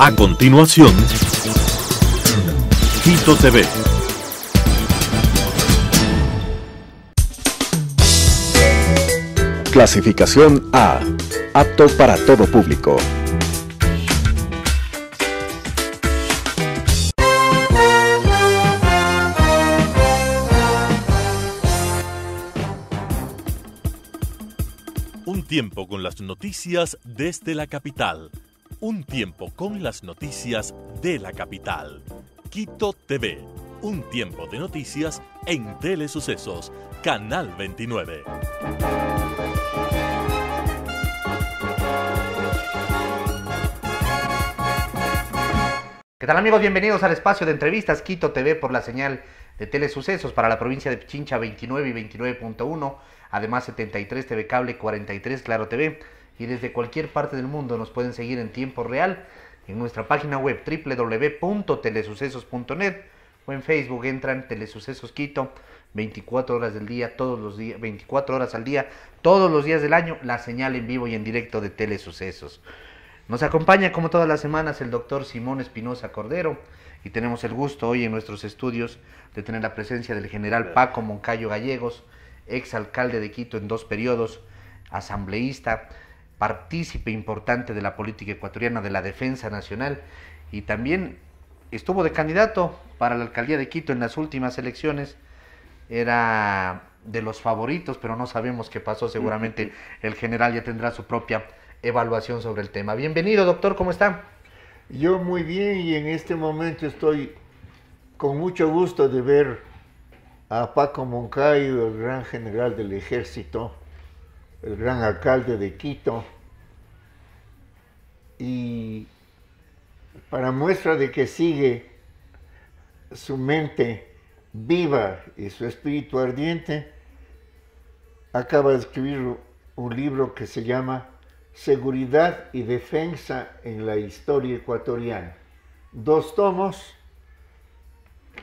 A continuación, Quito TV. Clasificación A. Apto para todo público. Un tiempo con las noticias desde la capital. Un tiempo con las noticias de la capital. Quito TV. Un tiempo de noticias en Telesucesos, Canal 29. ¿Qué tal, amigos? Bienvenidos al espacio de entrevistas Quito TV por la señal de Telesucesos para la provincia de Pichincha 29 y 29.1, además 73 TV Cable, 43 Claro TV, y desde cualquier parte del mundo nos pueden seguir en tiempo real en nuestra página web www.telesucesos.net o en Facebook entran Telesucesos Quito, 24 horas del día, todos los días, 24 horas al día, todos los días del año, la señal en vivo y en directo de Telesucesos. Nos acompaña como todas las semanas el doctor Simón Espinosa Cordero y tenemos el gusto hoy en nuestros estudios de tener la presencia del general Paco Moncayo Gallegos, ex alcalde de Quito en 2 periodos, asambleísta, partícipe importante de la política ecuatoriana, de la defensa nacional, y también estuvo de candidato para la alcaldía de Quito en las últimas elecciones. Era de los favoritos, pero no sabemos qué pasó. Seguramente el general ya tendrá su propia evaluación sobre el tema. Bienvenido, doctor, ¿cómo está? Yo muy bien, y en este momento estoy con mucho gusto de ver a Paco Moncayo, el gran general del ejército, el gran alcalde de Quito, y para muestra de que sigue su mente viva y su espíritu ardiente, acaba de escribir un libro que se llama Seguridad y Defensa en la Historia Ecuatoriana. 2 tomos.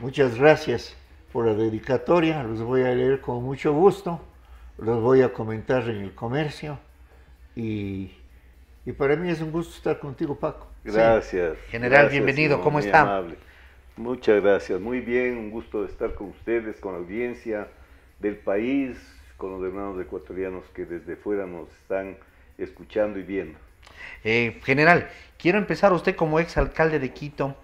Muchas gracias por la dedicatoria, los voy a leer con mucho gusto, los voy a comentar en el comercio, y para mí es un gusto estar contigo, Paco. Gracias. Sí. General, gracias, bienvenido, Simón, ¿cómo muy está? Amable. Muchas gracias, muy bien, un gusto de estar con ustedes, con la audiencia del país, con los hermanos ecuatorianos que desde fuera nos están escuchando y viendo. General, quiero empezar usted como ex alcalde de Quito.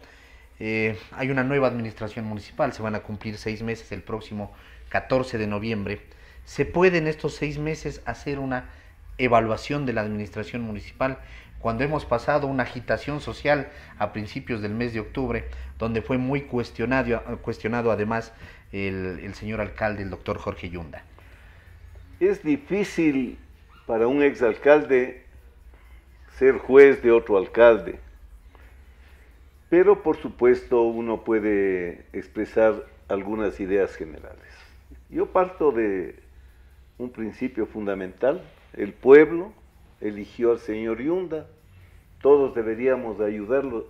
Hay una nueva administración municipal, se van a cumplir 6 meses el próximo 14 de noviembre. ¿Se puede en estos 6 meses hacer una evaluación de la administración municipal cuando hemos pasado una agitación social a principios del mes de octubre, donde fue muy cuestionado además el señor alcalde, el doctor Jorge Yunda? Es difícil para un exalcalde ser juez de otro alcalde, pero por supuesto uno puede expresar algunas ideas generales. Yo parto de un principio fundamental: el pueblo eligió al señor Yunda, todos deberíamos de ayudarlo,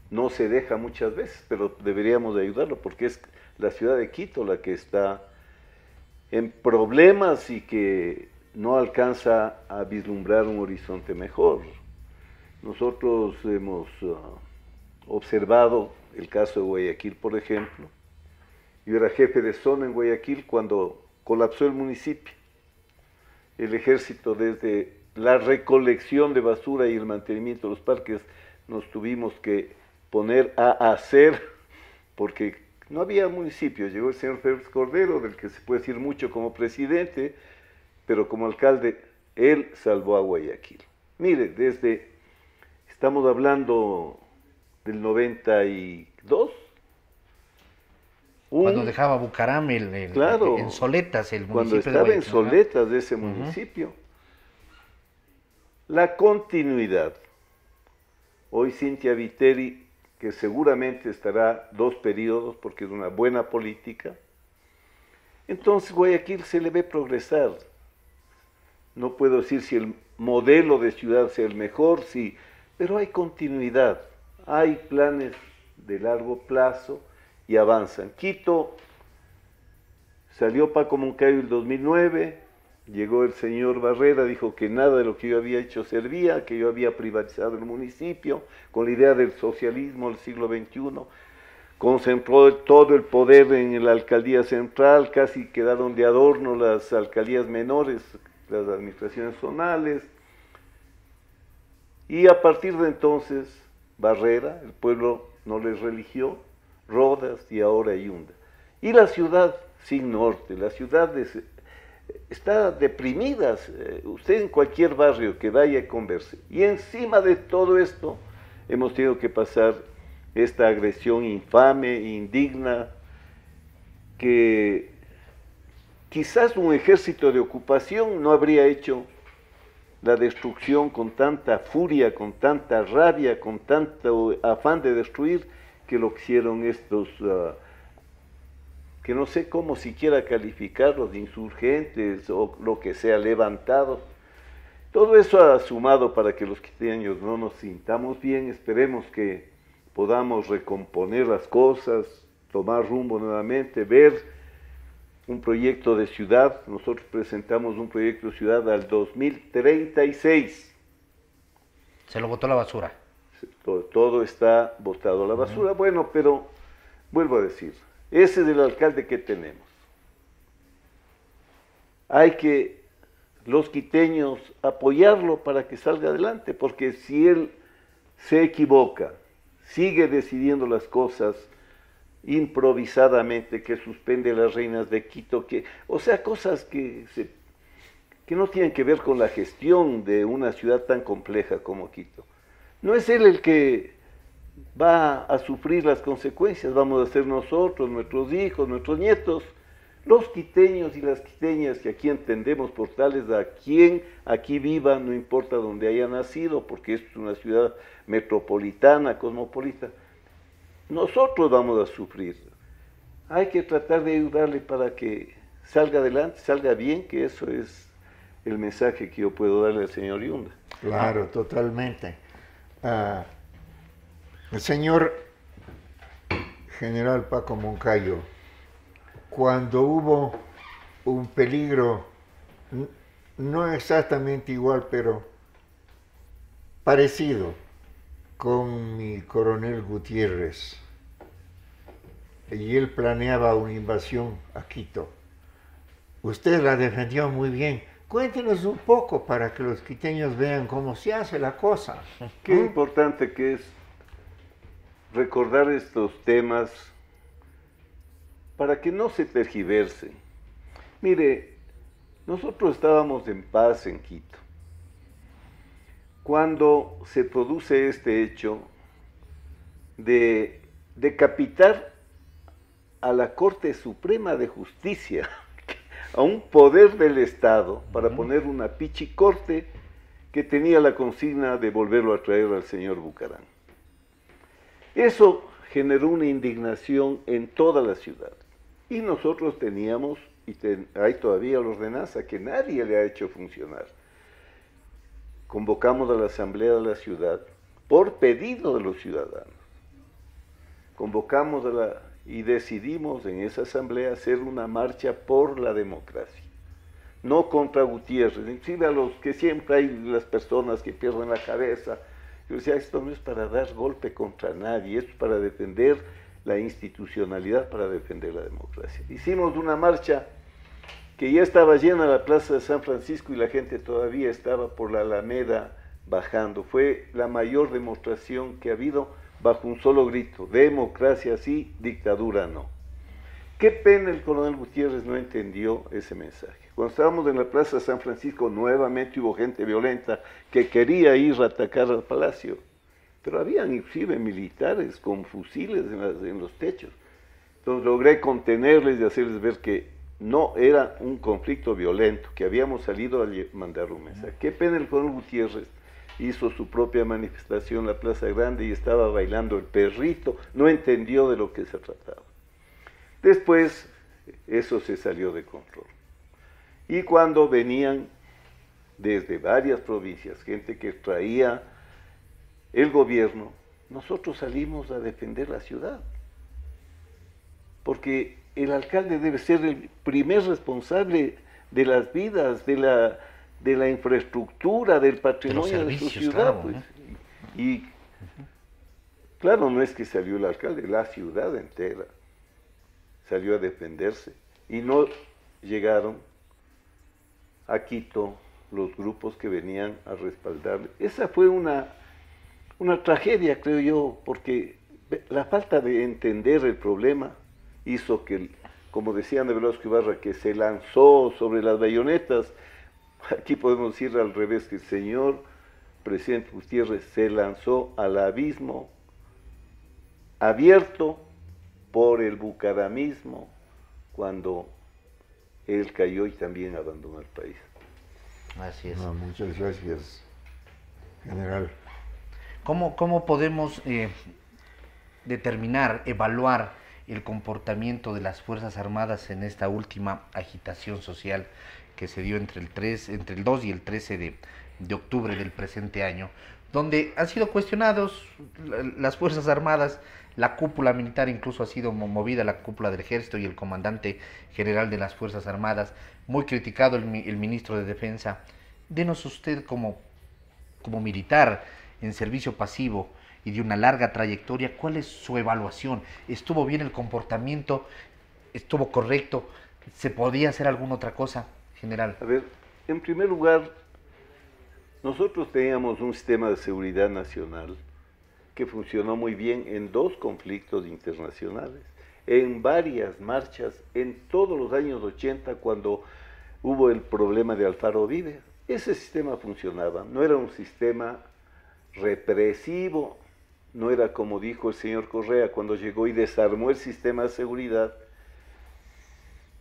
no se deja muchas veces, pero deberíamos de ayudarlo porque es la ciudad de Quito la que está en problemas y que no alcanza a vislumbrar un horizonte mejor. Nosotros hemos observado el caso de Guayaquil, por ejemplo. Yo era jefe de zona en Guayaquil cuando colapsó el municipio. El ejército, desde la recolección de basura y el mantenimiento de los parques, nos tuvimos que poner a hacer, porque no había municipio. Llegó el señor Félix Cordero, del que se puede decir mucho como presidente, pero como alcalde, él salvó a Guayaquil. Mire, estamos hablando del 92. Cuando dejaba Bucaram claro, en Soletas, el municipio cuando de estaba Guayaquil, en Soletas de ese municipio. La continuidad. Hoy Cintia Viteri, que seguramente estará 2 periodos porque es una buena política, entonces Guayaquil se le ve progresar. No puedo decir si el modelo de ciudad sea el mejor, sí, pero hay continuidad, hay planes de largo plazo y avanzan. Quito salió Paco Moncayo el 2009, llegó el señor Barrera, dijo que nada de lo que yo había hecho servía, que yo había privatizado el municipio con la idea del socialismo del siglo XXI. Concentró todo el poder en la alcaldía central, casi quedaron de adorno las alcaldías menores, las administraciones zonales. Y a partir de entonces, Barrera, el pueblo no les religió, Rodas y ahora Yunda. Y la ciudad sin norte, la ciudad está deprimida. Usted en cualquier barrio que vaya a converse. Y encima de todo esto, hemos tenido que pasar esta agresión infame, indigna, que quizás un ejército de ocupación no habría hecho la destrucción con tanta furia, con tanta rabia, con tanto afán de destruir, que lo que hicieron estos, que no sé cómo siquiera calificarlos, de insurgentes o lo que sea, levantados. Todo eso ha sumado para que los quiteños no nos sintamos bien. Esperemos que podamos recomponer las cosas, tomar rumbo nuevamente, ver un proyecto de ciudad. Nosotros presentamos un proyecto de ciudad al 2036. Se lo botó la basura. Todo está botado a la basura. Bueno, pero vuelvo a decir, ese es el alcalde que tenemos. Hay que los quiteños apoyarlo para que salga adelante, porque si él se equivoca, sigue decidiendo las cosas improvisadamente, que suspende las reinas de Quito, o sea, cosas que no tienen que ver con la gestión de una ciudad tan compleja como Quito. No es él el que va a sufrir las consecuencias, vamos a ser nosotros, nuestros hijos, nuestros nietos, los quiteños y las quiteñas que aquí entendemos por tales a quien aquí viva, no importa dónde haya nacido, porque es una ciudad metropolitana, cosmopolita. Nosotros vamos a sufrir. Hay que tratar de ayudarle para que salga adelante, salga bien, que eso es el mensaje que yo puedo darle al señor Yunda. Claro, totalmente. El señor general Paco Moncayo, cuando hubo un peligro, no exactamente igual, pero parecido, con mi coronel Gutiérrez, y él planeaba una invasión a Quito. Usted la defendió muy bien. Cuéntenos un poco para que los quiteños vean cómo se hace la cosa. Qué importante que es recordar estos temas para que no se tergiversen. Mire, nosotros estábamos en paz en Quito. Cuando se produce este hecho de decapitar a la Corte Suprema de Justicia, a un poder del Estado, para poner una pichicorte que tenía la consigna de volverlo a traer al señor Bucarán. Eso generó una indignación en toda la ciudad. Y nosotros teníamos, y hay todavía la ordenanza que nadie le ha hecho funcionar. Convocamos a la Asamblea de la Ciudad por pedido de los ciudadanos. Convocamos y decidimos en esa asamblea hacer una marcha por la democracia. No contra Gutiérrez, inclusive a los que siempre hay las personas que pierden la cabeza. Yo decía, esto no es para dar golpe contra nadie, esto es para defender la institucionalidad, para defender la democracia. Hicimos una marcha que ya estaba llena la plaza de San Francisco y la gente todavía estaba por la Alameda bajando. Fue la mayor demostración que ha habido bajo un solo grito: democracia sí, dictadura no. Qué pena el coronel Gutiérrez no entendió ese mensaje. Cuando estábamos en la plaza de San Francisco, nuevamente hubo gente violenta que quería ir a atacar al palacio, pero habían inclusive militares con fusiles en los techos. Entonces logré contenerles y hacerles ver que no era un conflicto violento, que habíamos salido a mandar un mensaje. Qué pena el coronel Gutiérrez hizo su propia manifestación en la Plaza Grande y estaba bailando el perrito, no entendió de lo que se trataba. Después, eso se salió de control. Y cuando venían desde varias provincias, gente que traía el gobierno, nosotros salimos a defender la ciudad. Porque el alcalde debe ser el primer responsable de las vidas, de la infraestructura, del patrimonio de su ciudad. Claro, Pues. ¿no? Y claro, no es que salió el alcalde, la ciudad entera salió a defenderse y no llegaron a Quito los grupos que venían a respaldarle. Esa fue una tragedia, creo yo, porque la falta de entender el problema hizo que, como decía Ana Velasco Ibarra, que se lanzó sobre las bayonetas. Aquí podemos decir al revés, que el señor presidente Gutiérrez se lanzó al abismo abierto por el bucaramismo cuando él cayó y también abandonó el país. Así es. No, muchas gracias, general. ¿Cómo podemos determinar, evaluar el comportamiento de las Fuerzas Armadas en esta última agitación social que se dio entre el 2 y el 13 de octubre del presente año, donde han sido cuestionados las Fuerzas Armadas, la cúpula militar incluso ha sido movida, la cúpula del Ejército y el comandante general de las Fuerzas Armadas, muy criticado el ministro de Defensa? Denos usted como militar en servicio pasivo y de una larga trayectoria, ¿cuál es su evaluación? ¿Estuvo bien el comportamiento? ¿Estuvo correcto? ¿Se podía hacer alguna otra cosa, general? A ver, en primer lugar, nosotros teníamos un sistema de seguridad nacional que funcionó muy bien en 2 conflictos internacionales, en varias marchas, en todos los años 80 cuando hubo el problema de Alfaro Uribe. Ese sistema funcionaba, no era un sistema represivo, no era como dijo el señor Correa cuando llegó y desarmó el sistema de seguridad,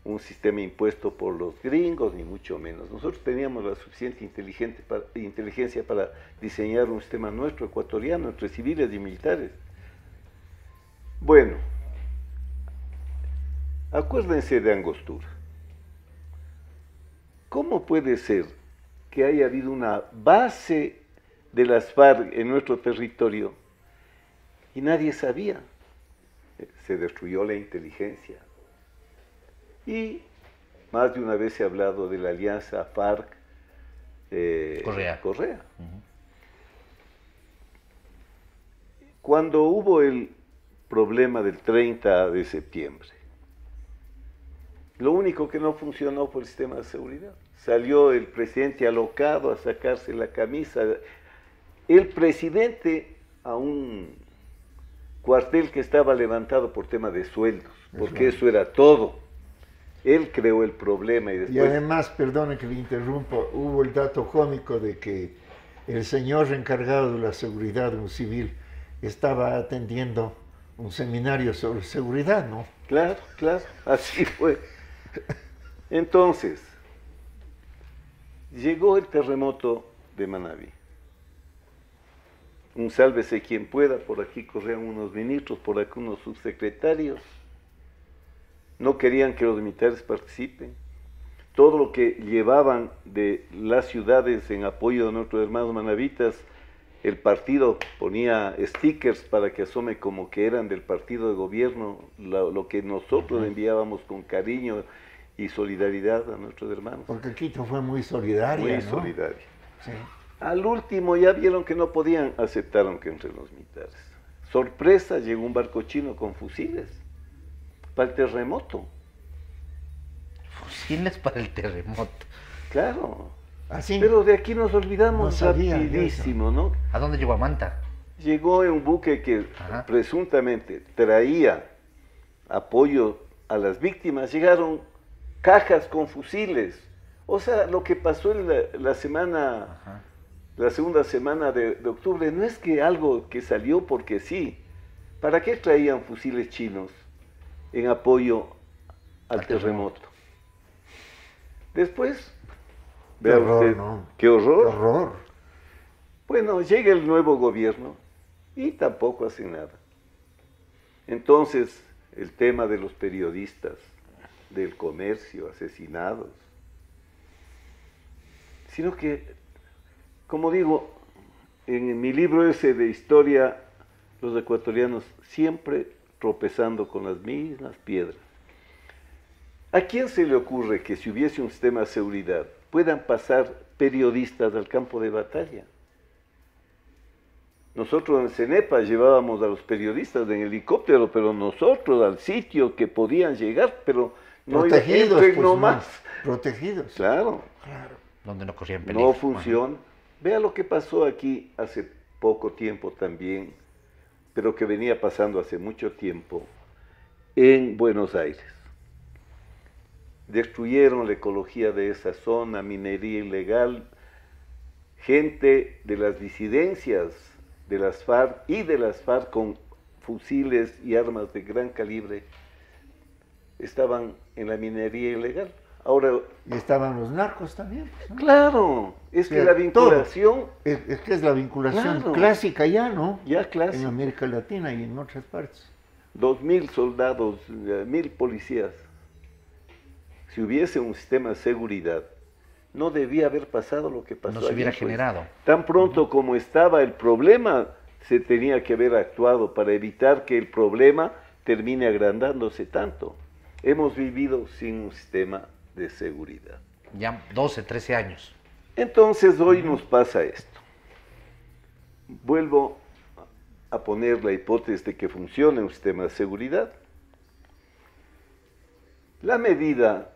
un sistema impuesto por los gringos, ni mucho menos. Nosotros teníamos la suficiente inteligencia para diseñar un sistema nuestro, ecuatoriano, entre civiles y militares. Bueno, acuérdense de Angostura. ¿Cómo puede ser que haya habido una base de las FARC en nuestro territorio y nadie sabía? Se destruyó la inteligencia. Y más de una vez se ha hablado de la alianza FARC-Correa. Cuando hubo el problema del 30 de septiembre, lo único que no funcionó fue el sistema de seguridad. Salió el presidente alocado a sacarse la camisa. El presidente a un cuartel que estaba levantado por tema de sueldos, porque eso era todo. Él creó el problema y después... Y además, perdone que le interrumpa, hubo el dato cómico de que el señor encargado de la seguridad, un civil, estaba atendiendo un seminario sobre seguridad, ¿no? Claro, claro, así fue. Entonces, llegó el terremoto de Manabí. Un sálvese quien pueda, por aquí corrían unos ministros, por aquí unos subsecretarios. No querían que los militares participen. Todo lo que llevaban de las ciudades en apoyo de nuestros hermanos manavitas, el partido ponía stickers para que asome como que eran del partido de gobierno, lo que nosotros enviábamos con cariño y solidaridad a nuestros hermanos. Porque Quito fue muy solidaria, Muy ¿no? solidaria. Sí. Al último ya vieron que no podían, aceptaron que entre los militares. Sorpresa, llegó un barco chino con fusiles para el terremoto. Fusiles para el terremoto. Claro. Así. Pero de aquí nos olvidamos No sabía rapidísimo, ¿no? ¿A dónde llegó? A Manta. Llegó en un buque que Ajá. presuntamente traía apoyo a las víctimas, llegaron cajas con fusiles. O sea, lo que pasó en la semana, Ajá. la segunda semana de octubre, no es que algo que salió porque sí. ¿Para qué traían fusiles chinos en apoyo al terremoto? Después, Qué vea horror, usted, ¿no? qué horror. Qué horror. Bueno, llega el nuevo gobierno y tampoco hace nada. Entonces, el tema de los periodistas, del comercio, asesinados, sino que, como digo, en mi libro ese de historia, los ecuatorianos siempre tropezando con las mismas piedras. ¿A quién se le ocurre que si hubiese un sistema de seguridad puedan pasar periodistas al campo de batalla? Nosotros en CENEPA llevábamos a los periodistas en helicóptero, pero nosotros al sitio que podían llegar, pero no protegidos, entren pues, nomás. Protegidos. Claro, Donde no corrían peligro. no funciona. Vea lo que pasó aquí hace poco tiempo también, pero que venía pasando hace mucho tiempo en Buenos Aires. Destruyeron la ecología de esa zona, minería ilegal, gente de las disidencias de las FARC y de las FARC con fusiles y armas de gran calibre estaban en la minería ilegal. Ahora, Y estaban los narcos también. Pues, ¿no? claro, es O que sea, la vinculación, Es que es la vinculación Claro. clásica ya, ¿no? ya En clásica, América Latina y en otras partes. 2000 soldados, 1000 policías. Si hubiese un sistema de seguridad, no debía haber pasado lo que pasó. No se allí, hubiera pues. generado. Tan pronto como estaba el problema, se tenía que haber actuado para evitar que el problema termine agrandándose tanto. Hemos vivido sin un sistema de seguridad. Ya 12, 13 años. Entonces hoy nos pasa esto. Vuelvo a poner la hipótesis de que funcione un sistema de seguridad. La medida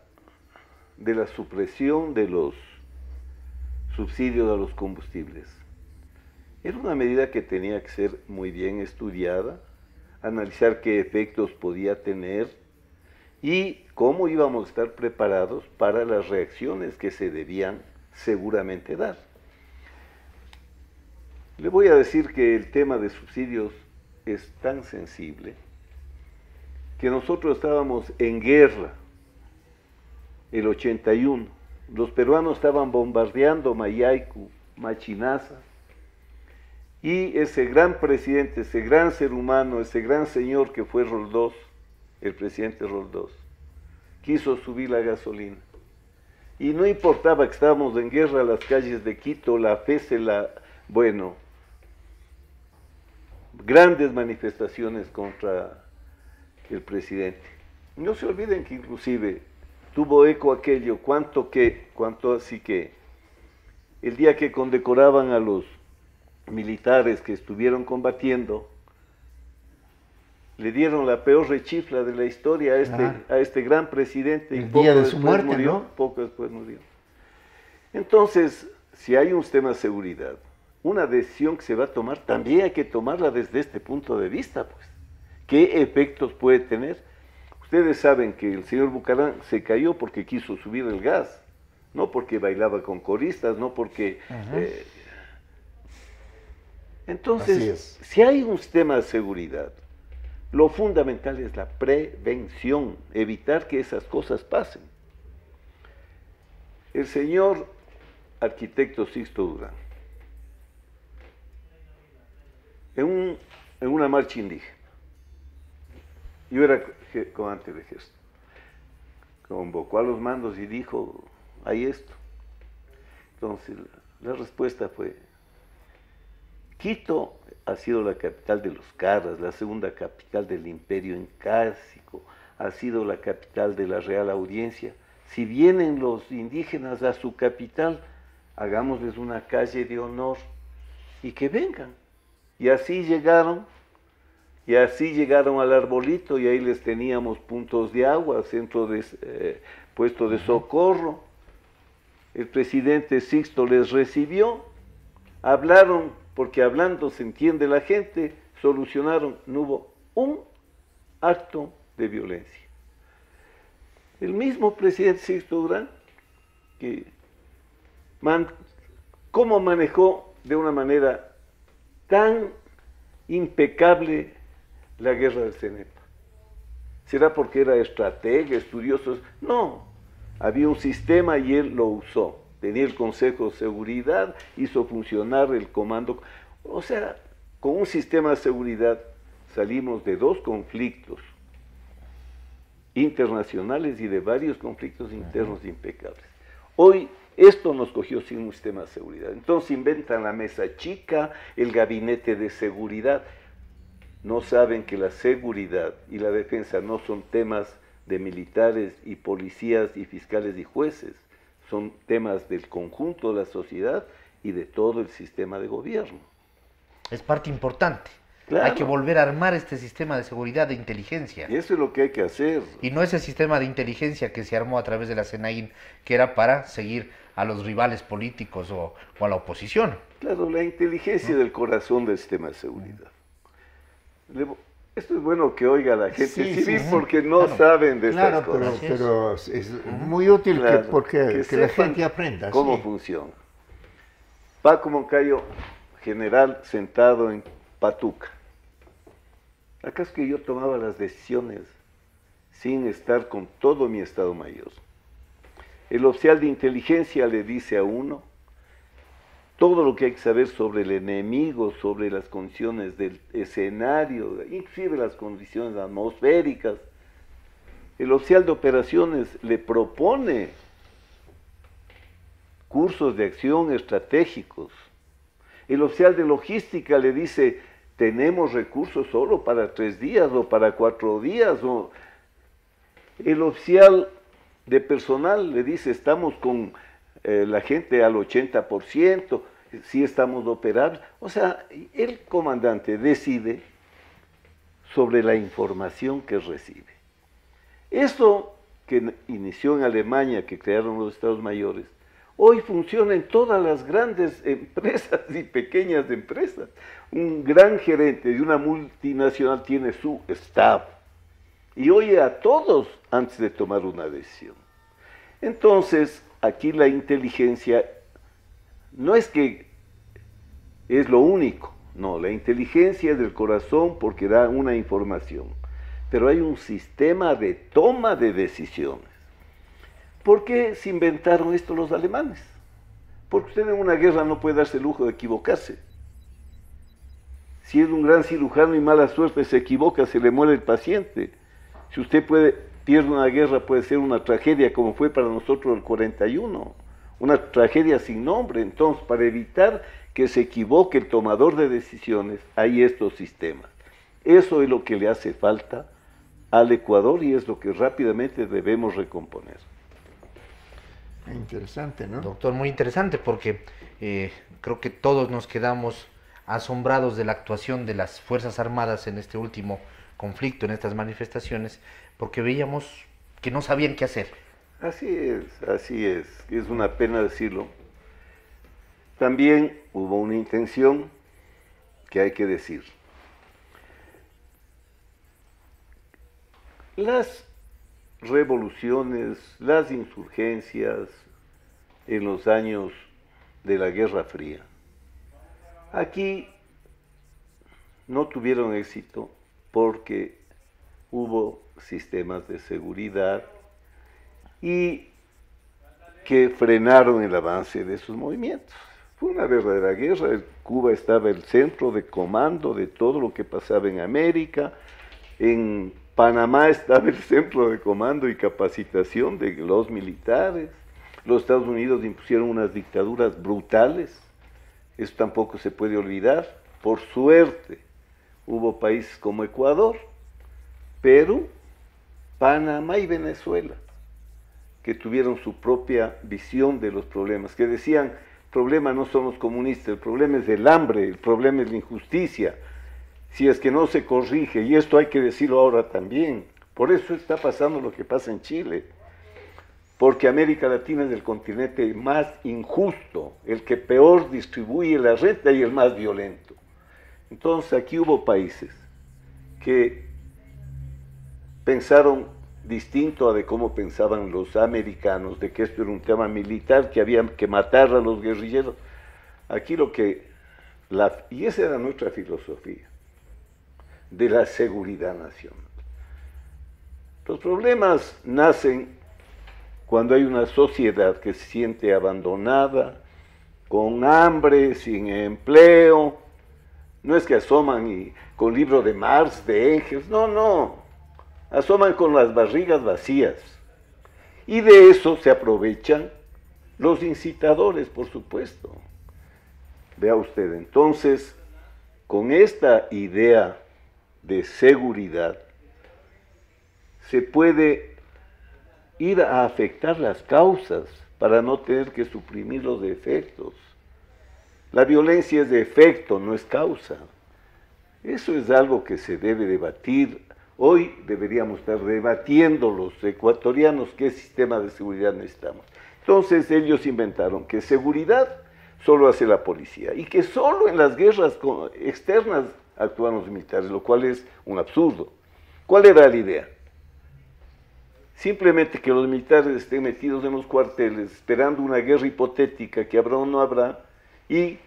de la supresión de los subsidios a los combustibles era una medida que tenía que ser muy bien estudiada, analizar qué efectos podía tener y cómo íbamos a estar preparados para las reacciones que se debían seguramente dar. Le voy a decir que el tema de subsidios es tan sensible que nosotros estábamos en guerra el 81. Los peruanos estaban bombardeando Mayaicu, Machinaza, y ese gran presidente, ese gran ser humano, ese gran señor que fue Roldós, el presidente Roldós, quiso subir la gasolina. Y no importaba que estábamos en guerra, las calles de Quito, la FESE, bueno, grandes manifestaciones contra el presidente. No se olviden que inclusive tuvo eco aquello, cuanto así que el día que condecoraban a los militares que estuvieron combatiendo, le dieron la peor rechifla de la historia a este gran presidente. El y poco día de su después muerte, murió, ¿no? Poco después murió. Entonces, si hay un sistema de seguridad, una decisión que se va a tomar, también hay que tomarla desde este punto de vista, pues. ¿Qué efectos puede tener? Ustedes saben que el señor Bucarán se cayó porque quiso subir el gas, no porque bailaba con coristas, no porque... Entonces, si hay un sistema de seguridad, lo fundamental es la prevención, evitar que esas cosas pasen. El señor arquitecto Sixto Durán, en una marcha indígena, yo era comandante de ejército, convocó a los mandos y dijo, hay esto. Entonces, la respuesta fue, Quito ha sido la capital de los Carras, la segunda capital del Imperio Incásico, ha sido la capital de la Real Audiencia. Si vienen los indígenas a su capital, hagámosles una calle de honor y que vengan. Y así llegaron al arbolito y ahí les teníamos puntos de agua, centro de puesto de socorro. El presidente Sixto les recibió, hablaron, porque hablando se entiende la gente, solucionaron, no hubo un acto de violencia. El mismo presidente Sixto Durán, ¿cómo manejó de una manera tan impecable la guerra del CENEPA? ¿Será porque era estratega, estudioso? No, había un sistema y él lo usó. Tenía el Consejo de Seguridad, hizo funcionar el comando. O sea, con un sistema de seguridad salimos de 2 conflictos internacionales y de varios conflictos internos impecables. Hoy esto nos cogió sin un sistema de seguridad. Entonces inventan la mesa chica, el gabinete de seguridad. No saben que la seguridad y la defensa no son temas de militares y policías y fiscales y jueces. Son temas del conjunto de la sociedad y de todo el sistema de gobierno. Es parte importante. Claro. Hay que volver a armar este sistema de seguridad de inteligencia. Y eso es lo que hay que hacer. Y no ese sistema de inteligencia que se armó a través de la SENAIN, que era para seguir a los rivales políticos o a la oposición. Claro, la inteligencia del corazón del sistema de seguridad. Esto es bueno que oiga la gente civil porque no saben de estas cosas. Pero es muy útil que la gente aprenda. Cómo funciona. Paco Moncayo, general sentado en Patuca. ¿Acaso que yo tomaba las decisiones sin estar con todo mi Estado Mayor? El oficial de inteligencia le dice a uno todo lo que hay que saber sobre el enemigo, sobre las condiciones del escenario, inclusive las condiciones atmosféricas. El oficial de operaciones le propone cursos de acción estratégicos. El oficial de logística le dice, tenemos recursos solo para 3 días o para 4 días. El oficial de personal le dice, estamos con la gente al 80%, sí estamos operables. O sea, el comandante decide sobre la información que recibe. Eso que inició en Alemania, que crearon los Estados Mayores, hoy funciona en todas las grandes empresas y pequeñas empresas. Un gran gerente de una multinacional tiene su staff y oye a todos antes de tomar una decisión. Entonces, aquí la inteligencia no es que es lo único, no, la inteligencia es del corazón porque da una información, pero hay un sistema de toma de decisiones. ¿Por qué se inventaron esto los alemanes? Porque usted en una guerra no puede darse el lujo de equivocarse. Si es un gran cirujano y mala suerte se equivoca, se le muere el paciente. Si usted pierde una guerra, puede ser una tragedia como fue para nosotros el 41, una tragedia sin nombre. Entonces, para evitar que se equivoque el tomador de decisiones, hay estos sistemas. Eso es lo que le hace falta al Ecuador y es lo que rápidamente debemos recomponer. Interesante, ¿no? Doctor, muy interesante porque creo que todos nos quedamos asombrados de la actuación de las Fuerzas Armadas en este último conflicto, en estas manifestaciones, porque veíamos que no sabían qué hacer. Así es una pena decirlo. También hubo una intención que hay que decir. Las revoluciones, las insurgencias en los años de la Guerra Fría, aquí no tuvieron éxito porque hubo sistemas de seguridad y que frenaron el avance de esos movimientos. Fue una verdadera guerra. Cuba estaba el centro de comando de todo lo que pasaba en América. En Panamá estaba el centro de comando y capacitación de los militares. Los Estados Unidos impusieron unas dictaduras brutales. Eso tampoco se puede olvidar. Por suerte, hubo países como Ecuador, Perú, Panamá y Venezuela, que tuvieron su propia visión de los problemas, que decían, el problema no son los comunistas, el problema es el hambre, el problema es la injusticia, si es que no se corrige, y esto hay que decirlo ahora también. Por eso está pasando lo que pasa en Chile, porque América Latina es el continente más injusto, el que peor distribuye la renta y el más violento. Entonces aquí hubo países que pensaron distinto a de cómo pensaban los americanos, de que esto era un tema militar, que había que matar a los guerrilleros. Aquí y esa era nuestra filosofía, de la seguridad nacional. Los problemas nacen cuando hay una sociedad que se siente abandonada, con hambre, sin empleo. No es que asoman con libro de Marx, de Engels, no. Asoman con las barrigas vacías. Y de eso se aprovechan los incitadores, por supuesto. Vea usted, entonces, con esta idea de seguridad, se puede ir a afectar las causas para no tener que suprimir los efectos. La violencia es de efecto, no es causa. Eso es algo que se debe debatir. Hoy deberíamos estar debatiendo los ecuatorianos qué sistema de seguridad necesitamos. Entonces ellos inventaron que seguridad solo hace la policía y que solo en las guerras externas actúan los militares, lo cual es un absurdo. ¿Cuál era la idea? Simplemente que los militares estén metidos en los cuarteles esperando una guerra hipotética que habrá o no habrá y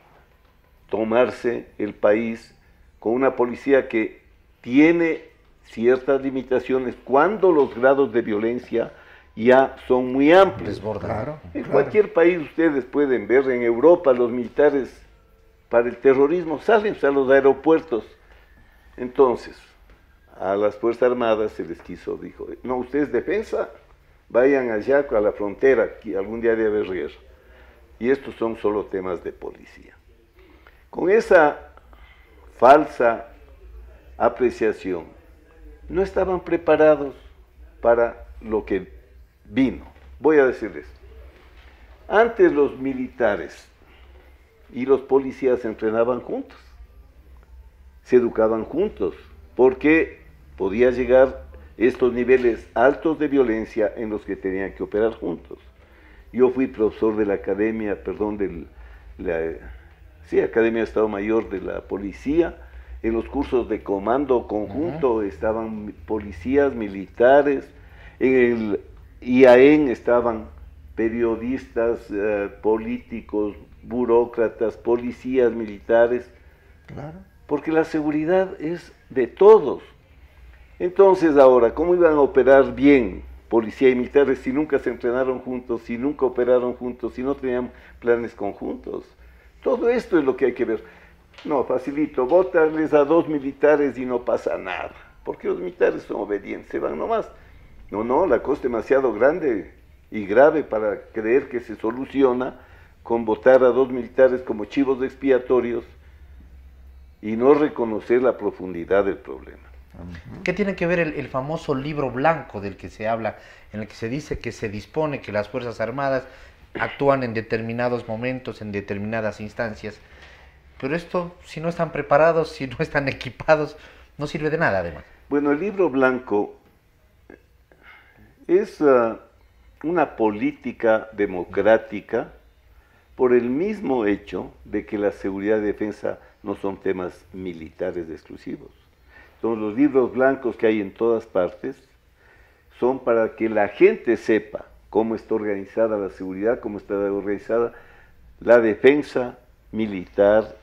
tomarse el país con una policía que tiene ciertas limitaciones cuando los grados de violencia ya son muy amplios. Desbordar. En cualquier país ustedes pueden ver, en Europa los militares para el terrorismo salen a los aeropuertos. Entonces, a las Fuerzas Armadas se les dijo, no, ustedes defensa, vayan allá a la frontera, que algún día debe haber guerra. Y estos son solo temas de policía. Con esa falsa apreciación, no estaban preparados para lo que vino. Voy a decirles, antes los militares y los policías se entrenaban juntos, se educaban juntos, porque podía llegar estos niveles altos de violencia en los que tenían que operar juntos. Yo fui profesor de la academia, Academia de Estado Mayor de la Policía. En los cursos de comando conjunto estaban policías, militares. En el IAEN estaban periodistas, políticos, burócratas, policías, militares. Claro. Porque la seguridad es de todos. Entonces ahora, ¿cómo iban a operar bien policía y militares si nunca se entrenaron juntos, si nunca operaron juntos, si no tenían planes conjuntos? Todo esto es lo que hay que ver. No, facilito, bótales a 2 militares y no pasa nada, porque los militares son obedientes, se van nomás. No, la cosa es demasiado grande y grave para creer que se soluciona con votar a 2 militares como chivos expiatorios y no reconocer la profundidad del problema. ¿Qué tiene que ver el famoso libro blanco del que se habla, en el que se dice que se dispone que las Fuerzas Armadas actúan en determinados momentos, en determinadas instancias? Pero esto, si no están preparados, si no están equipados, no sirve de nada además. Bueno, el libro blanco es una política democrática por el mismo hecho de que la seguridad y defensa no son temas militares exclusivos. Entonces, los libros blancos que hay en todas partes son para que la gente sepa cómo está organizada la seguridad, cómo está organizada la defensa militar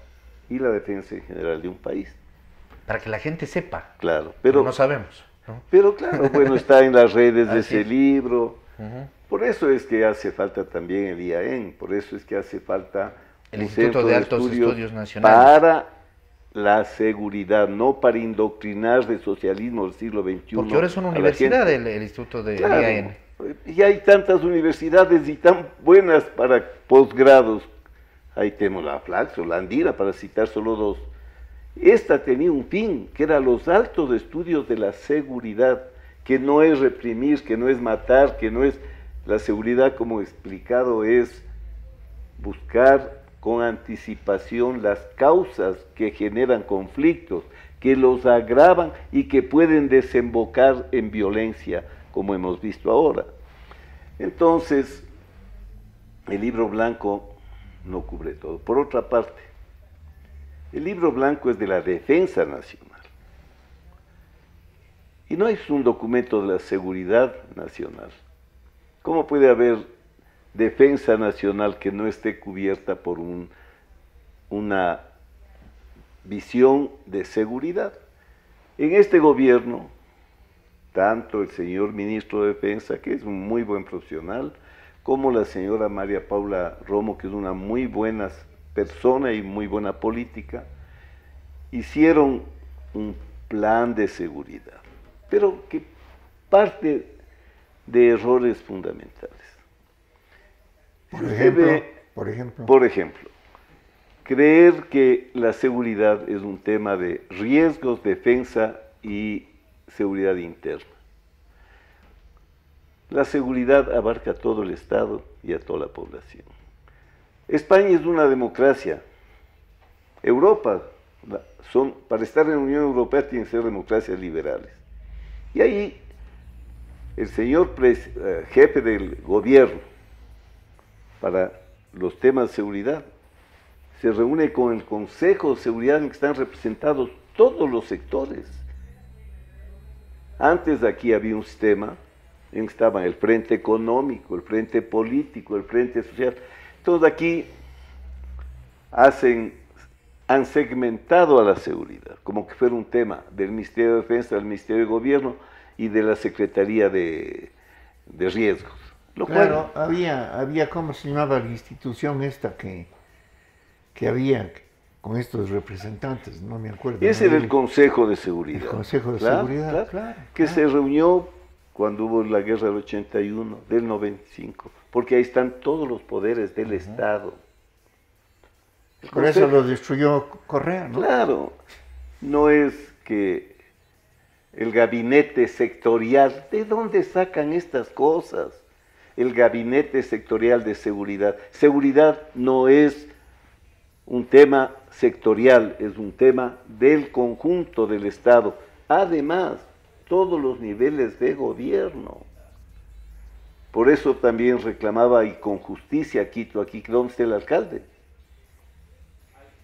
y la defensa en general de un país. Para que la gente sepa. Claro, pero no sabemos, ¿no? Pero claro, bueno, está en las redes de ese es. libro. Por eso es que hace falta también el IAEN, por eso es que hace falta el un Instituto centro de Altos estudios Estudios Nacionales. para la seguridad, no para indoctrinar del socialismo del siglo XXI. Porque ahora es una a la universidad gente. el Instituto de Claro, IAEN. y hay tantas universidades y tan buenas para posgrados. Ahí tenemos la Flaxo, la Andira, para citar solo 2. Esta tenía un fin, que era los altos estudios de la seguridad, que no es reprimir, que no es matar, que no es... La seguridad, como he explicado, es buscar con anticipación las causas que generan conflictos, que los agravan y que pueden desembocar en violencia, como hemos visto ahora. Entonces, el libro blanco no cubre todo. Por otra parte, el libro blanco es de la defensa nacional. Y no es un documento de la seguridad nacional. ¿Cómo puede haber defensa nacional que no esté cubierta por una visión de seguridad? En este gobierno, tanto el señor ministro de Defensa, que es un muy buen profesional, como la señora María Paula Romo, que es una muy buena persona y muy buena política, hicieron un plan de seguridad, pero que parte de errores fundamentales. Por ejemplo, creer que la seguridad es un tema de riesgos, defensa y seguridad interna. la seguridad abarca a todo el Estado y a toda la población. España es una democracia. Europa, para estar en la Unión Europea tienen que ser democracias liberales. Y ahí el señor jefe del gobierno para los temas de seguridad se reúne con el Consejo de Seguridad en que están representados todos los sectores. Antes de aquí había un sistema en que estaba el frente económico, el frente político, el frente social. Entonces aquí han segmentado a la seguridad, como que fuera un tema del Ministerio de Defensa, del Ministerio de Gobierno y de la Secretaría de Riesgos. Claro, había, ¿cómo se llamaba la institución esta que había con estos representantes? No me acuerdo. Ese era el Consejo de Seguridad. El Consejo de Seguridad, que se reunió cuando hubo la guerra del 81, del 95, porque ahí están todos los poderes del Estado. Por eso lo destruyó Correa, ¿no? Claro, no es que el gabinete sectorial, ¿de dónde sacan estas cosas? El gabinete sectorial de seguridad. Seguridad no es un tema sectorial, es un tema del conjunto del Estado. Además, todos los niveles de gobierno. Por eso también reclamaba, y con justicia, Quito, aquí, ¿dónde está el alcalde?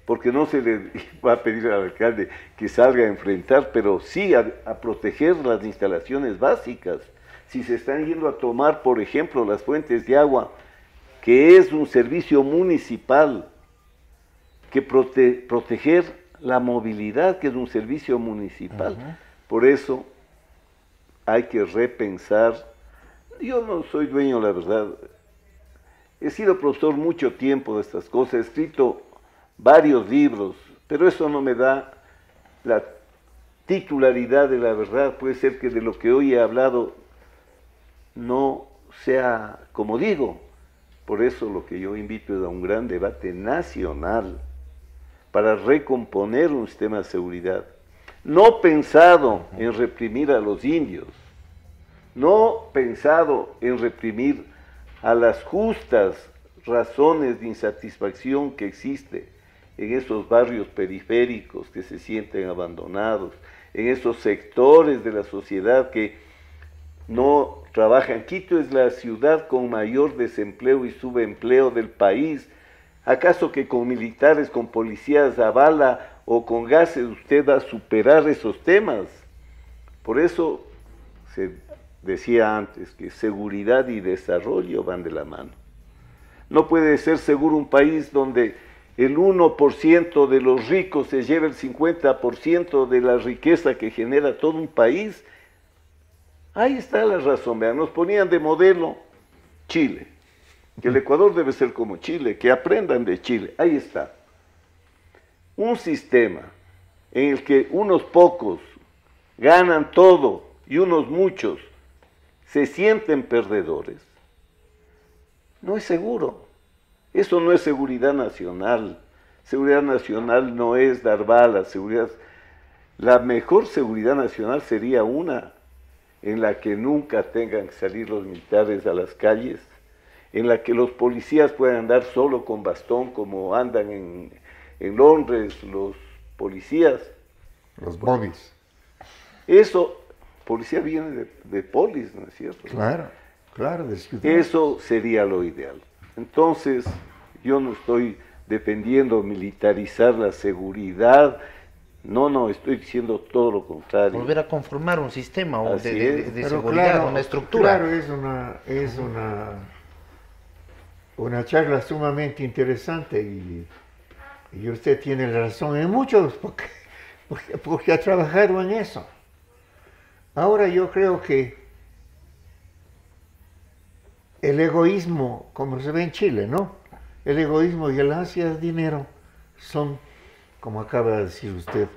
Porque no se le va a pedir al alcalde que salga a enfrentar, pero sí a proteger las instalaciones básicas. Si se están yendo a tomar, por ejemplo, las fuentes de agua, que es un servicio municipal, que proteger la movilidad, que es un servicio municipal. Por eso hay que repensar. Yo no soy dueño, la verdad. He sido profesor mucho tiempo de estas cosas, he escrito varios libros, pero eso no me da la titularidad de la verdad. Puede ser que de lo que hoy he hablado no sea como digo. Por eso lo que yo invito es a un gran debate nacional para recomponer un sistema de seguridad, no pensado en reprimir a los indios, no pensado en reprimir a las justas razones de insatisfacción que existe en esos barrios periféricos que se sienten abandonados, en esos sectores de la sociedad que no trabajan. Quito es la ciudad con mayor desempleo y subempleo del país. ¿Acaso que con militares, con policías a bala o con gases usted va a superar esos temas? Por eso se decía antes que seguridad y desarrollo van de la mano. No puede ser seguro un país donde el 1% de los ricos se lleva el 50% de la riqueza que genera todo un país. Ahí está la razón. Vean, nos ponían de modelo Chile, que el Ecuador debe ser como Chile, que aprendan de Chile. Ahí está. Un sistema en el que unos pocos ganan todo y unos muchos se sienten perdedores, no es seguro. Eso no es seguridad nacional. Seguridad nacional no es dar balas. La mejor seguridad nacional sería una en la que nunca tengan que salir los militares a las calles, en la que los policías puedan andar solo con bastón como andan en Londres los policías. Los bobbies. Eso, policía viene de polis, ¿no es cierto? Claro, de ciudad. Eso sería lo ideal. Entonces, yo no estoy defendiendo militarizar la seguridad, no, estoy diciendo todo lo contrario. Volver a conformar un sistema de seguridad, claro, una estructura. Claro, es una charla sumamente interesante y usted tiene razón en muchos, porque ha trabajado en eso. Ahora yo creo que el egoísmo, como se ve en Chile, ¿no? El egoísmo y el ansia de dinero son, como acaba de decir usted,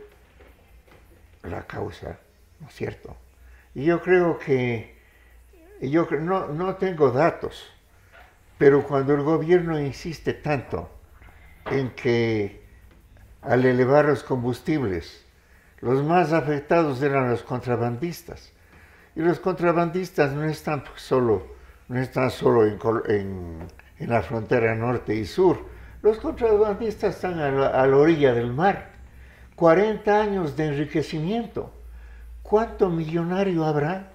la causa, ¿no es cierto? Y yo creo que, no tengo datos, pero cuando el gobierno insiste tanto en que al elevar los combustibles, los más afectados eran los contrabandistas, Y los contrabandistas no están solo en la frontera norte y sur. Los contrabandistas están a la orilla del mar. 40 años de enriquecimiento. ¿Cuánto millonario habrá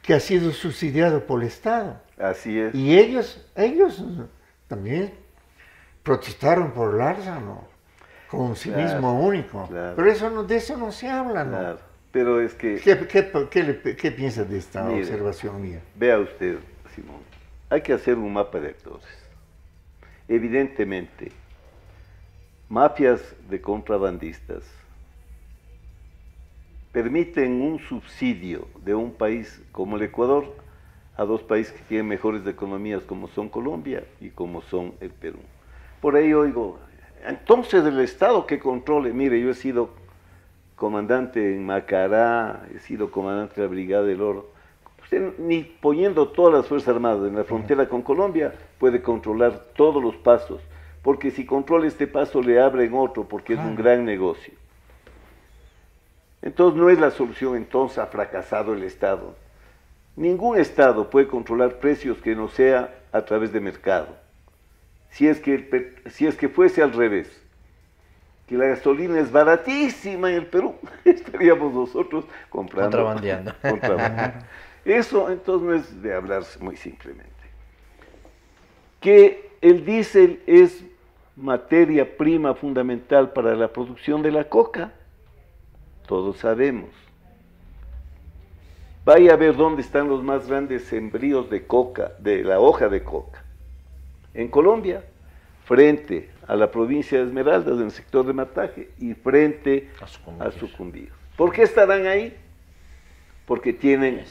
que ha sido subsidiado por el Estado? Así es. Y ellos también protestaron por Lázaro, con un cinismo único. Claro. Pero de eso no se habla, ¿no? Claro. Pero es que... ¿Qué piensa de esta Mire, observación mía? Vea usted, Simón, hay que hacer un mapa de actores. Evidentemente, mafias de contrabandistas permiten un subsidio de un país como el Ecuador a dos países que tienen mejores economías como son Colombia y como son el Perú. Por ahí oigo, entonces el Estado que controle, mire, yo he sido comandante en Macará, he sido comandante de la Brigada del Oro. Usted ni poniendo todas las Fuerzas Armadas en la frontera con Colombia puede controlar todos los pasos, porque si controla este paso le abren otro, porque es un gran negocio. Entonces no es la solución, entonces ha fracasado el Estado. Ningún Estado puede controlar precios que no sea a través de mercado. Si es que fuese al revés, que la gasolina es baratísima en el Perú, estaríamos nosotros comprando. Contrabandeando. Eso entonces no es de hablarse muy simplemente. Que el diésel es materia prima fundamental para la producción de la coca, todos sabemos. Vaya a ver dónde están los más grandes sembríos de coca, de la hoja de coca. En Colombia, frente a la provincia de Esmeraldas, en el sector de Mataje, y frente a Sucumbíos. ¿Por qué estarán ahí? Porque tienen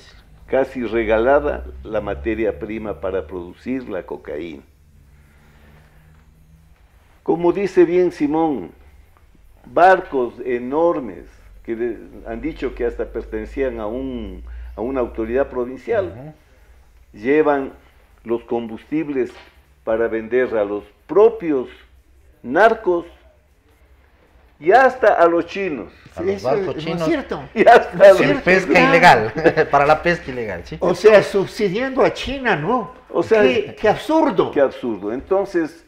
casi regalada la materia prima para producir la cocaína. Como dice bien Simón, barcos enormes que han dicho que hasta pertenecían a una autoridad provincial, llevan los combustibles para vender a los propios narcos y hasta a los chinos. A los barcos chinos. ¿No es cierto? Y hasta a los Pesca ilegal, para la pesca ilegal, ¿sí? O sea, subsidiando a China, ¿no? O sea, qué absurdo. Qué absurdo. Entonces,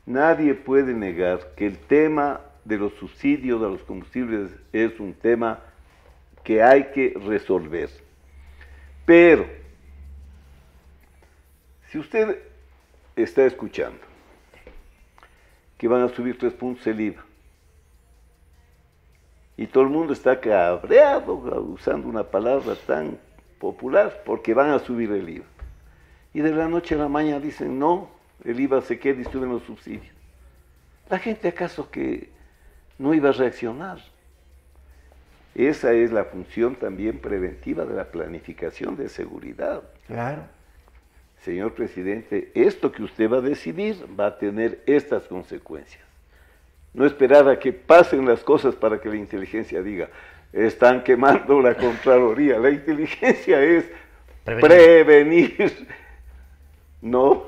nadie puede negar que el tema de los subsidios a los combustibles es un tema que hay que resolver. Pero, si usted está escuchando que van a subir 3 puntos el IVA, y todo el mundo está cabreado usando una palabra tan popular, porque van a subir el IVA. Y de la noche a la mañana dicen, no, el IVA se queda y suben los subsidios. ¿La gente acaso que no iba a reaccionar? Esa es la función también preventiva de la planificación de seguridad. Claro. Señor presidente, esto que usted va a decidir va a tener estas consecuencias. No esperar a que pasen las cosas para que la inteligencia diga, están quemando la Contraloría. La inteligencia es prevenir, no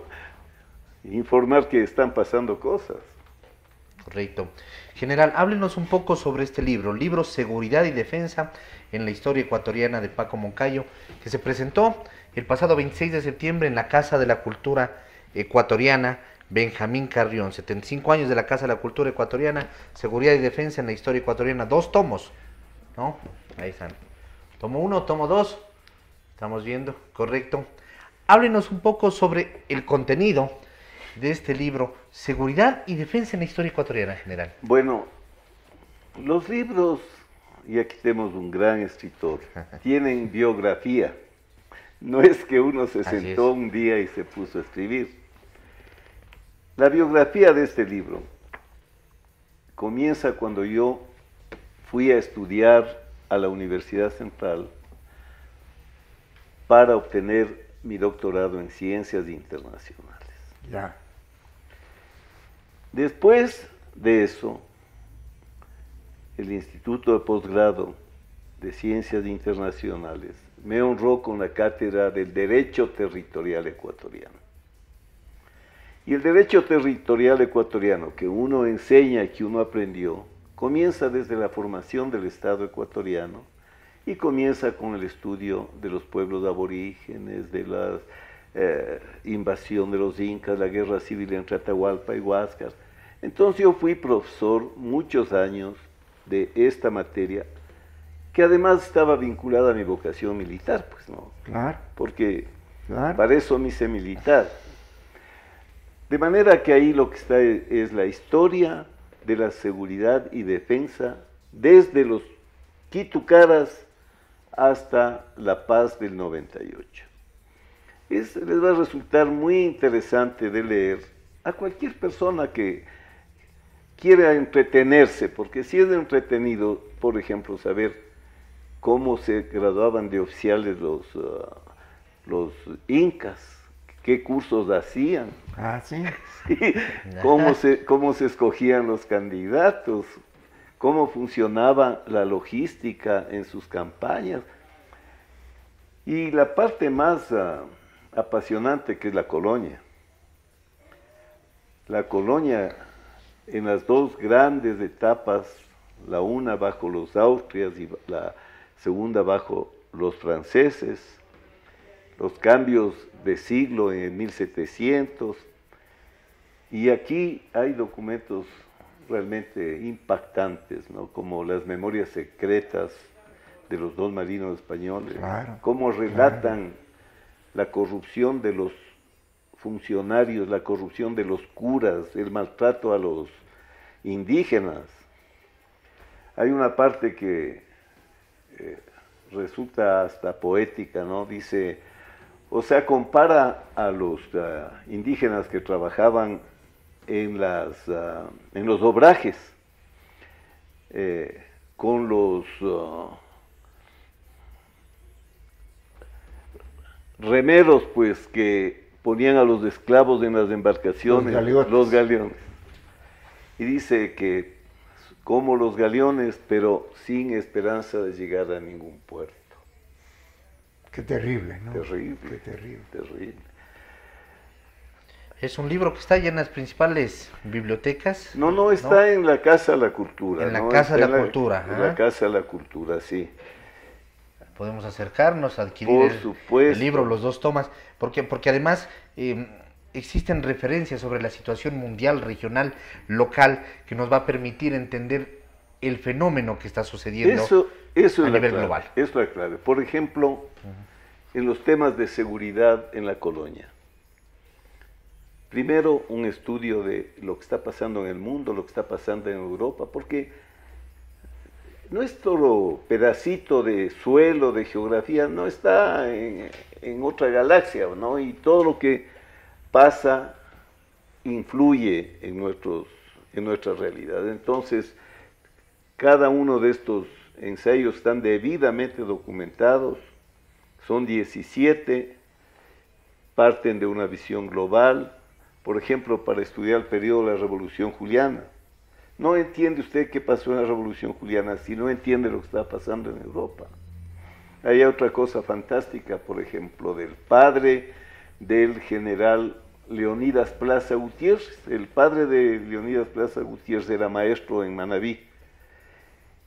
informar que están pasando cosas. Correcto. General, háblenos un poco sobre este libro Seguridad y Defensa en la Historia Ecuatoriana de Paco Moncayo, que se presentó el pasado 26 de septiembre en la Casa de la Cultura Ecuatoriana Benjamín Carrión. 75 años de la Casa de la Cultura Ecuatoriana, Seguridad y Defensa en la Historia Ecuatoriana, 2 tomos, ¿no? Ahí están. Tomo 1, tomo 2, estamos viendo, correcto. Háblenos un poco sobre el contenido de este libro, Seguridad y Defensa en la Historia Ecuatoriana, general. Bueno, los libros, y aquí tenemos un gran escritor, tienen biografía. No es que uno se sentó un día y se puso a escribir. La biografía de este libro comienza cuando yo fui a estudiar a la Universidad Central para obtener mi doctorado en Ciencias Internacionales. Ya. Después de eso, el Instituto de Posgrado de Ciencias Internacionales me honró con la cátedra del Derecho Territorial Ecuatoriano. Y el Derecho Territorial Ecuatoriano que uno enseña y que uno aprendió, comienza desde la formación del Estado ecuatoriano y comienza con el estudio de los pueblos aborígenes, de la invasión de los incas, la guerra civil entre Atahualpa y Huáscar. Entonces yo fui profesor muchos años de esta materia, que además estaba vinculada a mi vocación militar, pues no. Claro. Porque Claro. para eso me hice militar. De manera que ahí lo que está es la historia de la seguridad y defensa desde los Quitucaras hasta la paz del 98. Les va a resultar muy interesante de leer a cualquier persona que quiera entretenerse, porque si es entretenido, por ejemplo, saber cómo se graduaban de oficiales los incas, qué cursos hacían, Ah, sí. sí, cómo se escogían los candidatos, cómo funcionaba la logística en sus campañas. Y la parte más apasionante, que es la colonia. La colonia en las dos grandes etapas, la una bajo los austrias y la segunda bajo los franceses, los cambios de siglo en 1700, y aquí hay documentos realmente impactantes, ¿no? Como las memorias secretas de los dos marinos españoles, Claro, cómo relatan la corrupción de los funcionarios, la corrupción de los curas, el maltrato a los indígenas. Hay una parte que resulta hasta poética, ¿no? Dice, o sea, compara a los indígenas que trabajaban en los obrajes con los remeros, pues, que ponían a los esclavos en las embarcaciones, los galeones. Y dice que como los galeones, pero sin esperanza de llegar a ningún puerto. Qué terrible, ¿no? Terrible. Qué terrible. Terrible. Es un libro que está ya en las principales bibliotecas. No, está en la Casa de la Cultura. En la ¿no? Casa de Está la Cultura. En la Casa de la Cultura, sí. Podemos acercarnos a adquirir Por supuesto. el libro, los dos tomas, porque además existen referencias sobre la situación mundial, regional, local, que nos va a permitir entender el fenómeno que está sucediendo eso a es nivel clave, global. Eso es la clave. Por ejemplo, en los temas de seguridad en la colonia. Primero, un estudio de lo que está pasando en el mundo, lo que está pasando en Europa, porque nuestro pedacito de suelo, de geografía, no está en otra galaxia, ¿no? Y todo lo que pasa influye en nuestra realidad. Entonces, cada uno de estos ensayos están debidamente documentados, son 17, parten de una visión global. Por ejemplo, para estudiar el periodo de la Revolución Juliana. No entiende usted qué pasó en la Revolución Juliana si no entiende lo que está pasando en Europa. Hay otra cosa fantástica, por ejemplo, del padre del general Leonidas Plaza Gutiérrez. El padre de Leonidas Plaza Gutiérrez era maestro en Manabí.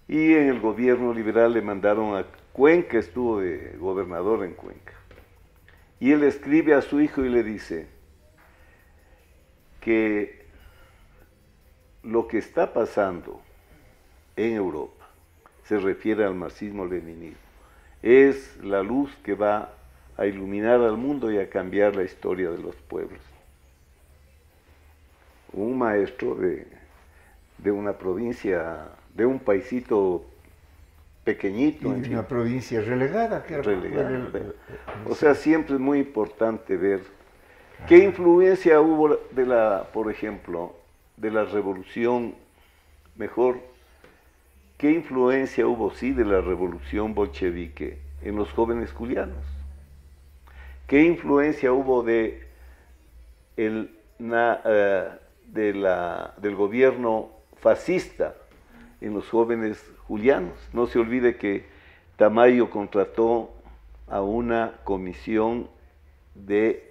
Y en el gobierno liberal le mandaron a Cuenca, estuvo de gobernador en Cuenca. Y él escribe a su hijo y le dice que lo que está pasando en Europa se refiere al marxismo-leninismo. Es la luz que va a iluminar al mundo y a cambiar la historia de los pueblos. Un maestro de una provincia, de un paisito pequeñito. Y una provincia relegada. O sea, siempre es muy importante ver qué influencia hubo por ejemplo, de la revolución, qué influencia hubo, sí, de la revolución bolchevique en los jóvenes julianos. ¿Qué influencia hubo del gobierno fascista en los jóvenes julianos? No se olvide que Tamayo contrató a una comisión de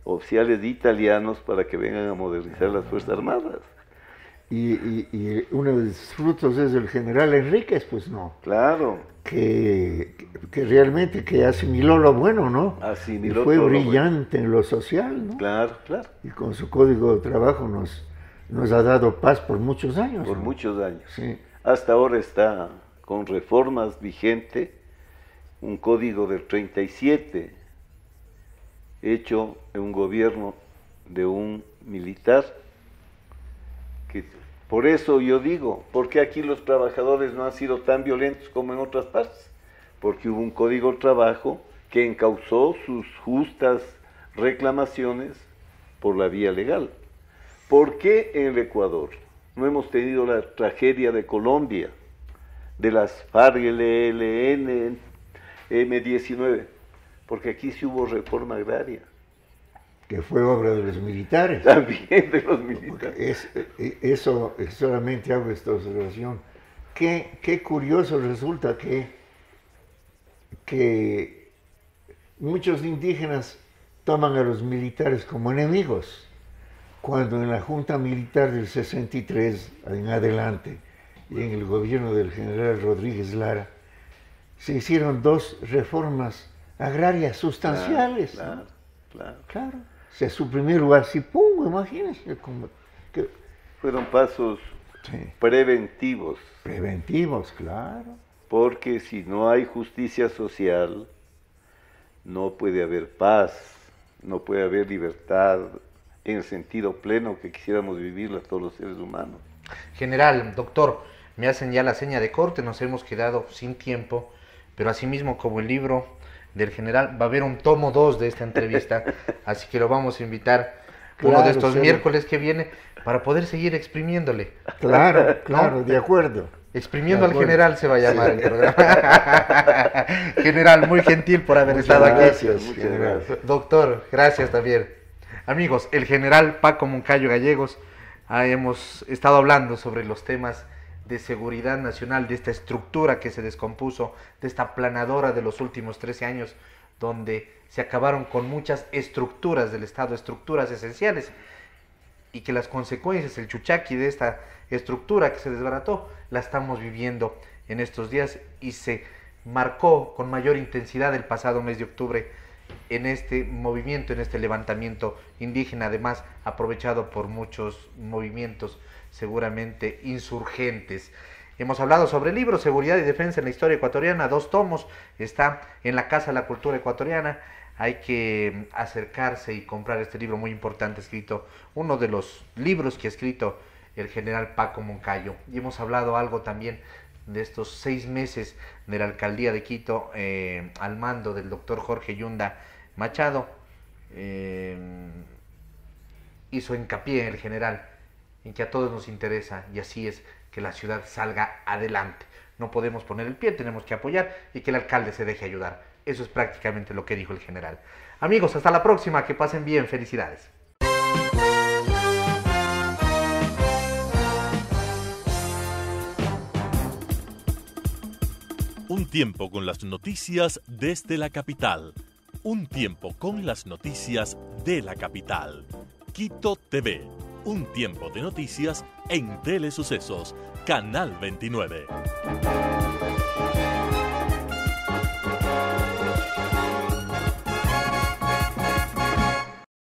oficiales italianos para que vengan a modernizar las Fuerzas Armadas. Y uno de los frutos es el general Enríquez, pues no. Claro. Que realmente que asimiló lo bueno, ¿no? Asimiló y fue todo lo brillante en lo social, ¿no? Claro, claro. Y con su código de trabajo nos ha dado paz por muchos años. Por ¿no? muchos años. Sí. Hasta ahora está con reformas vigente un código del 37, hecho en un gobierno de un militar. Por eso yo digo, ¿por qué aquí los trabajadores no han sido tan violentos como en otras partes? Porque hubo un código de trabajo que encauzó sus justas reclamaciones por la vía legal. ¿Por qué en el Ecuador no hemos tenido la tragedia de Colombia, de las FARC, ELN, M-19? Porque aquí sí hubo reforma agraria. Que fue obra de los militares. También de los militares. Eso solamente hago esta observación. Qué curioso resulta que muchos indígenas toman a los militares como enemigos, cuando en la Junta Militar del 63 en adelante y en el gobierno del general Rodríguez Lara se hicieron 2 reformas agrarias sustanciales. Claro. Se suprimió el Guasipún, imagínense. Fueron pasos preventivos. Preventivos, claro. Porque si no hay justicia social, no puede haber paz, no puede haber libertad en el sentido pleno que quisiéramos vivirla todos los seres humanos. General, doctor, me hacen ya la seña de corte, nos hemos quedado sin tiempo, pero asimismo como el libro del general, va a haber un tomo 2 de esta entrevista, así que lo vamos a invitar uno de estos miércoles que viene para poder seguir exprimiéndole. Claro, ¿no? de acuerdo. Exprimiendo al general se va a llamar el programa. General, muy gentil por haber estado aquí. Gracias, general. Doctor, gracias también. Amigos, el general Paco Moncayo Gallegos, hemos estado hablando sobre los temas de seguridad nacional, de esta estructura que se descompuso, de esta aplanadora de los últimos 13 años, donde se acabaron con muchas estructuras del Estado, estructuras esenciales, y que las consecuencias, el chuchaqui de esta estructura que se desbarató, la estamos viviendo en estos días y se marcó con mayor intensidad el pasado mes de octubre en este movimiento, en este levantamiento indígena, además aprovechado por muchos movimientos seguramente insurgentes. Hemos hablado sobre el libro Seguridad y Defensa en la Historia Ecuatoriana, 2 tomos, está en la Casa de la Cultura Ecuatoriana. Hay que acercarse y comprar este libro muy importante, escrito, uno de los libros que ha escrito el general Paco Moncayo. Y hemos hablado algo también de estos 6 meses de la alcaldía de Quito al mando del doctor Jorge Yunda Machado. Hizo hincapié el general en que a todos nos interesa, y así es, que la ciudad salga adelante. No podemos poner el pie, tenemos que apoyar y que el alcalde se deje ayudar. Eso es prácticamente lo que dijo el general. Amigos, hasta la próxima, que pasen bien, felicidades. Un tiempo con las noticias desde la capital. Un tiempo con las noticias de la capital. Quito TV. Un tiempo de noticias en Telesucesos, Canal 29.